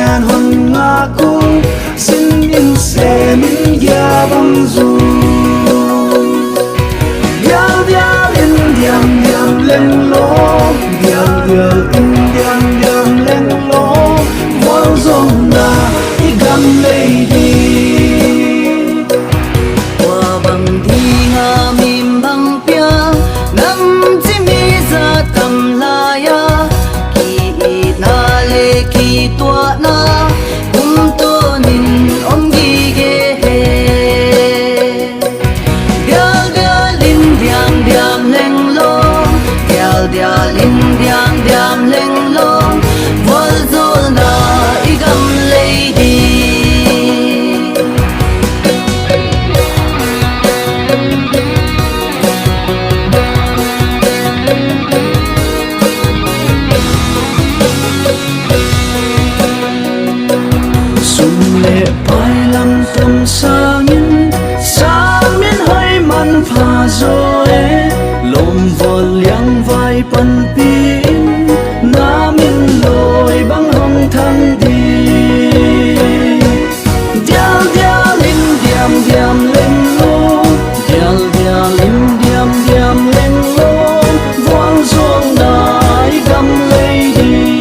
nhan hon ngaku sin in se min ya bang zu dial dial in diam diam leng lo dial dial in diam diam leng lo wal zong na igam lei di wa bang di nga mim bang pia nam chi mi za tam la ya ki na le ki tua na kum to nin om gi ge he dial dial in diam diam leng lo dial dial in diam diam leng lo wal zol na igam lei di lệ pai lam tâm sang miên hơi man pha rồi lom vô liang vai pan pin na min loi bang hong thang đi dial dial lim diam diam leng lo dial dial lim diam diam leng lo vang zuang nai gam lei đi